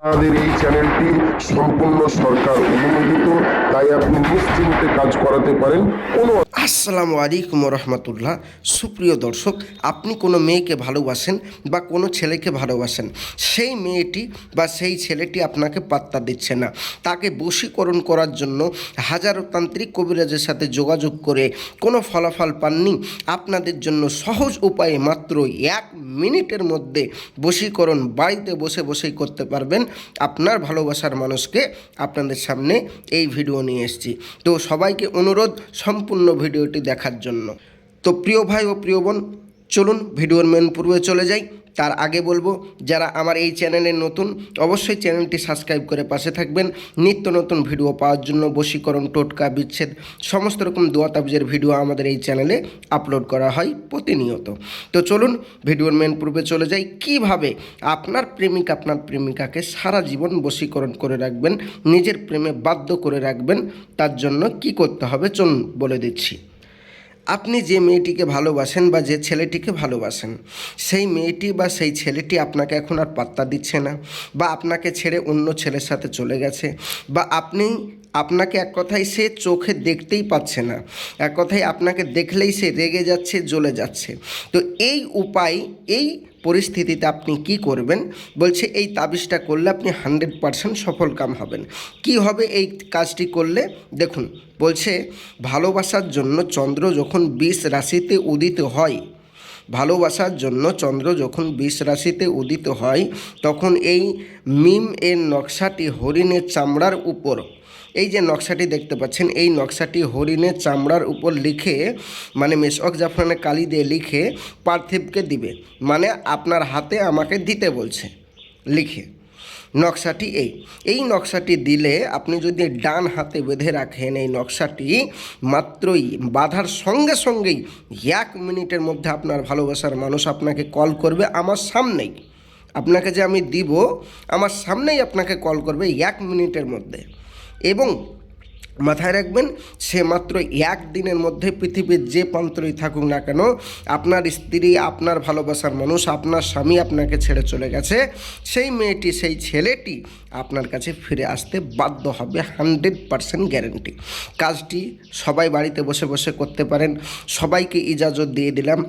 আমাদের এই চ্যানেলটি সম্পূর্ণ সরকার অনুমোদিত, তাই আপনি নিশ্চিন্তে কাজ করাতে পারেন। আসসালামু আলাইকুম রহমতুল্লাহ। সুপ্রিয় দর্শক, আপনি কোনো মেয়েকে ভালোবাসেন বা কোনো ছেলেকে ভালোবাসেন, সেই মেয়েটি বা সেই ছেলেটি আপনাকে পাত্তা দিচ্ছে না, তাকে বশীকরণ করার জন্য হাজারো তান্ত্রিক কবিরাজের সাথে যোগাযোগ করে কোনো ফলাফল পাননি। আপনাদের জন্য সহজ উপায়ে মাত্র 1 মিনিটের মধ্যে বশীকরণ বাড়িতে বসে বসেই করতে পারবেন আপনার ভালোবাসার মানুষকে। আপনাদের সামনে এই ভিডিও নিয়ে এসেছি, তো সবাইকে অনুরোধ সম্পূর্ণ ভিডিওটি দেখার জন্য। তো প্রিয় ভাই ও প্রিয় বোন, চলুন ভিডিওর মেন পূর্বে চলে যাই। তার আগে বলবো, যারা আমার এই চ্যানেলে নতুন, অবশ্যই চ্যানেলটি সাবস্ক্রাইব করে পাশে থাকবেন। নিত্য নতুন ভিডিও পাওয়ার জন্য বশীকরণ, টোটকা, বিচ্ছেদ, সমস্ত রকম দোয়া তাবিজের ভিডিও আমাদের এই চ্যানেলে আপলোড করা হয় প্রতিনিয়ত। তো চলুন ভিডিওর মেন পূর্বে চলে যাই। কিভাবে আপনার প্রেমিক আপনার প্রেমিকাকে সারা জীবন বশীকরণ করে রাখবেন, নিজের প্রেমে বাধ্য করে রাখবেন, তার জন্য কি করতে হবে চলুন বলে দিচ্ছি। আপনি যে মেয়েটিকে ভালোবাসেন বা যে ছেলেটিকে ভালোবাসেন, সেই মেয়েটি বা সেই ছেলেটি আপনাকে এখন আর পাত্তা দিচ্ছে না, বা আপনাকে ছেড়ে অন্য ছেলের সাথে চলে গেছে, বা আপনাকে এক কথায় সে চোখে দেখতেই পাচ্ছে না, এক কথায় আপনাকে দেখলেই সে রেগে যাচ্ছে, জ্বলে যাচ্ছে। তো এই উপায়, এই পরিস্থিতিতে আপনি কি করবেন বলছে, এই তাবিজটা করলে আপনি 100% সফল কাম হবেন। কি হবে এই কাজটি করলে দেখুন। বলছে, ভালোবাসার জন্য চন্দ্র যখন 20 রাশিতে উদিত হয়, ভালোবাসার জন্য চন্দ্র যখন 20 রাশিতে উদিত হয়, তখন এই মিম এর নকশাটি হরিণের চামড়ার উপর, এই যে নকশাটি দেখতে পাচ্ছেন, এই নকশাটি হরিণের চামড়ার উপর লিখে, মানে মেশক জাফরানে কালি দিয়ে লিখে পার্থিবকে দিবে, মানে আপনার হাতে আমাকে দিতে বলছে লিখে। নকশাটি এই নকশাটি দিলে আপনি যদি ডান হাতে বেঁধে রাখেন, এই নকশাটি মাত্রই বাঁধার সঙ্গে সঙ্গেই 1 মিনিটের মধ্যে আপনার ভালোবাসার মানুষ আপনাকে কল করবে আমার সামনেই। আপনাকে যে আমি দিব, আমার সামনেই আপনাকে কল করবে 1 মিনিটের মধ্যে। এবং মাথায় রাখবেন, সে মাত্র 1 দিনের মধ্যে পৃথিবীর যে প্রান্তরেই থাকুক না কেন, আপনার স্ত্রী, আপনার ভালোবাসার মানুষ, আপনার স্বামী আপনাকে ছেড়ে চলে গেছে, সেই মেয়েটি, সেই ছেলেটি আপনার কাছে ফিরে আসতে বাধ্য হবে, 100% গ্যারেন্টি। কাজটি সবাই বাড়িতে বসে বসে করতে পারেন, সবাইকে ইজাজত দিয়ে দিলাম।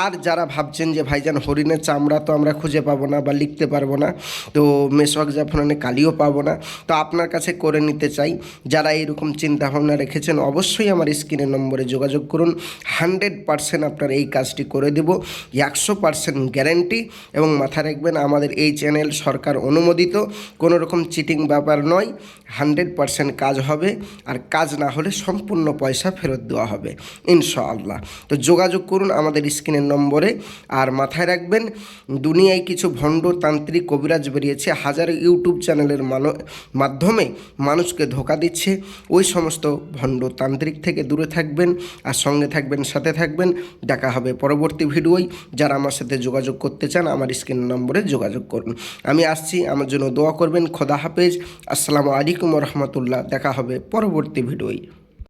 আর যারা ভাবছেন যে ভাইজান হরিণের চামড়া তো আমরা খুঁজে পাবো না বা লিখতে পারবো না, তো মেশক জাফরানে কালিও পাবো না, তো আপনার কাছে করে নিতে চাই, যারা এইরকম চিন্তাভাবনা রেখেছেন অবশ্যই আমার স্ক্রিনের নম্বরে যোগাযোগ করুন। 100% আপনার এই কাজটি করে দেব, 100% গ্যারেন্টি। এবং মাথায় রাখবেন, আমাদের এই চ্যানেল সরকার অনুমোদিত, কোনো রকম চিটিং ব্যাপার নয়। 100% কাজ হবে, আর কাজ না হলে সম্পূর্ণ পয়সা ফেরত দেওয়া হবে ইনশাআল্লাহ। তো যোগাযোগ করুন আমাদের স্ক্রিনের নম্বরে। আর মাথায় রাখবেন, দুনিয়ায় কিছু ভণ্ড তান্ত্রিক কবিরাজ বেরিয়েছে, হাজার ইউটিউব চ্যানেলের মাধ্যমে মানুষকে ধোঁকা দিচ্ছে। ওই সমস্ত ভণ্ড তান্ত্রিক থেকে দূরে থাকবেন, আর সঙ্গে থাকবেন, সাথে থাকবেন। দেখা হবে পরবর্তী ভিডিওয়। যারা আমার সাথে যোগাযোগ করতে চান আমার স্ক্রিন নম্বরে যোগাযোগ করুন। আমি আসছি, আমার জন্য দোয়া করবেন। খোদা হাফেজ। আসসালামু আলাইকুম রহমতুল্লাহ। দেখা হবে পরবর্তী ভিডিওয়।